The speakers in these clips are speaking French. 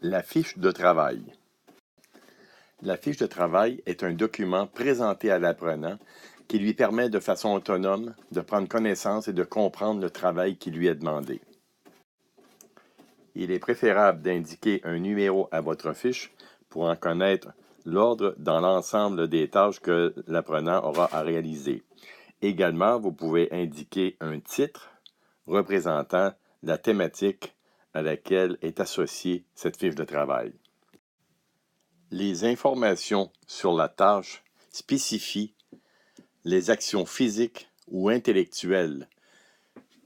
La fiche de travail. La fiche de travail est un document présenté à l'apprenant qui lui permet de façon autonome de prendre connaissance et de comprendre le travail qui lui est demandé. Il est préférable d'indiquer un numéro à votre fiche pour en connaître l'ordre dans l'ensemble des tâches que l'apprenant aura à réaliser. Également, vous pouvez indiquer un titre représentant la thématique à laquelle est associée cette fiche de travail. Les informations sur la tâche spécifient les actions physiques ou intellectuelles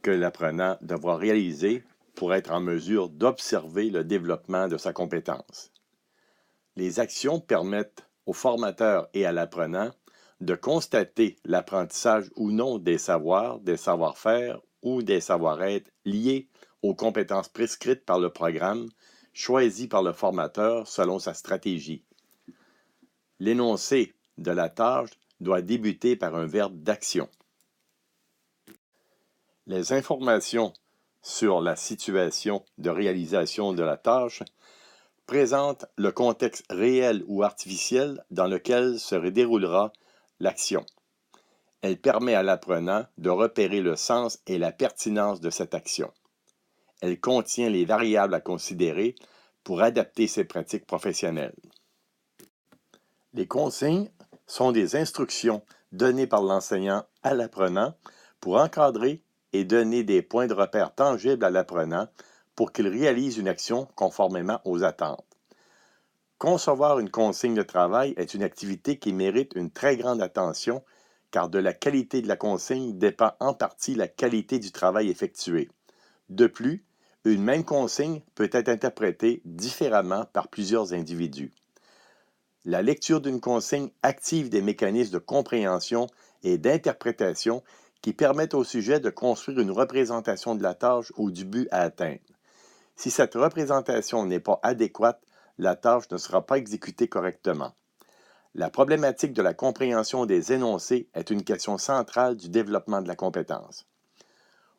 que l'apprenant devra réaliser pour être en mesure d'observer le développement de sa compétence. Les actions permettent au formateur et à l'apprenant de constater l'apprentissage ou non des savoirs, des savoir-faire ou des savoir-être liés aux compétences prescrites par le programme, choisi par le formateur selon sa stratégie. L'énoncé de la tâche doit débuter par un verbe d'action. Les informations sur la situation de réalisation de la tâche présentent le contexte réel ou artificiel dans lequel se déroulera l'action. Elle permet à l'apprenant de repérer le sens et la pertinence de cette action. Elle contient les variables à considérer pour adapter ses pratiques professionnelles. Les consignes sont des instructions données par l'enseignant à l'apprenant pour encadrer et donner des points de repère tangibles à l'apprenant pour qu'il réalise une action conformément aux attentes. Concevoir une consigne de travail est une activité qui mérite une très grande attention car de la qualité de la consigne dépend en partie la qualité du travail effectué. De plus, une même consigne peut être interprétée différemment par plusieurs individus. La lecture d'une consigne active des mécanismes de compréhension et d'interprétation qui permettent au sujet de construire une représentation de la tâche ou du but à atteindre. Si cette représentation n'est pas adéquate, la tâche ne sera pas exécutée correctement. La problématique de la compréhension des énoncés est une question centrale du développement de la compétence.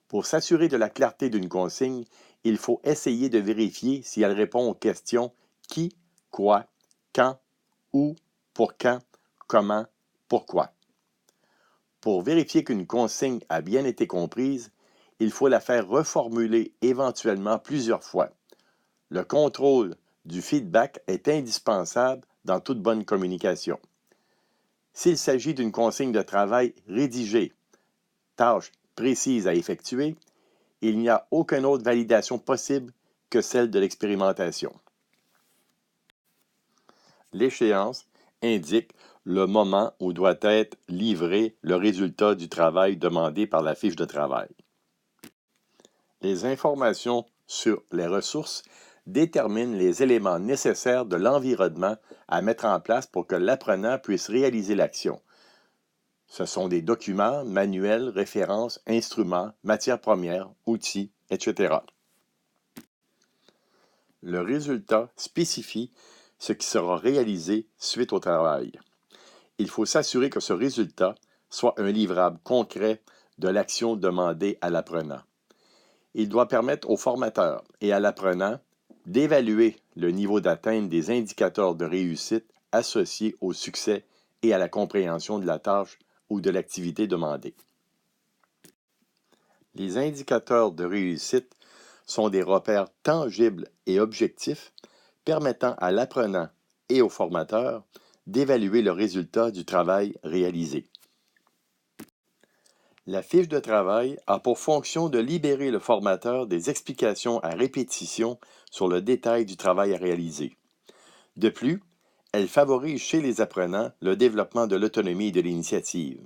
Pour s'assurer de la clarté d'une consigne, il faut essayer de vérifier si elle répond aux questions qui, quoi, quand, où, pour quand, comment, pourquoi. Pour vérifier qu'une consigne a bien été comprise, il faut la faire reformuler éventuellement plusieurs fois. Le contrôle du feedback est indispensable dans toute bonne communication. S'il s'agit d'une consigne de travail rédigée, tâche précise à effectuer, il n'y a aucune autre validation possible que celle de l'expérimentation. L'échéance indique le moment où doit être livré le résultat du travail demandé par la fiche de travail. Les informations sur les ressources déterminent les éléments nécessaires de l'environnement à mettre en place pour que l'apprenant puisse réaliser l'action. Ce sont des documents, manuels, références, instruments, matières premières, outils, etc. Le résultat spécifie ce qui sera réalisé suite au travail. Il faut s'assurer que ce résultat soit un livrable concret de l'action demandée à l'apprenant. Il doit permettre au formateur et à l'apprenant d'évaluer le niveau d'atteinte des indicateurs de réussite associés au succès et à la compréhension de la tâche ou de l'activité demandée. Les indicateurs de réussite sont des repères tangibles et objectifs permettant à l'apprenant et au formateur d'évaluer le résultat du travail réalisé. La fiche de travail a pour fonction de libérer le formateur des explications à répétition sur le détail du travail à réaliser. De plus, elle favorise chez les apprenants le développement de l'autonomie et de l'initiative.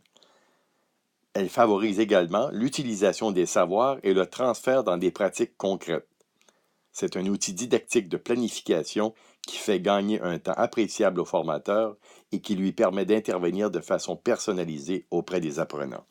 Elle favorise également l'utilisation des savoirs et le transfert dans des pratiques concrètes. C'est un outil didactique de planification qui fait gagner un temps appréciable au formateur et qui lui permet d'intervenir de façon personnalisée auprès des apprenants.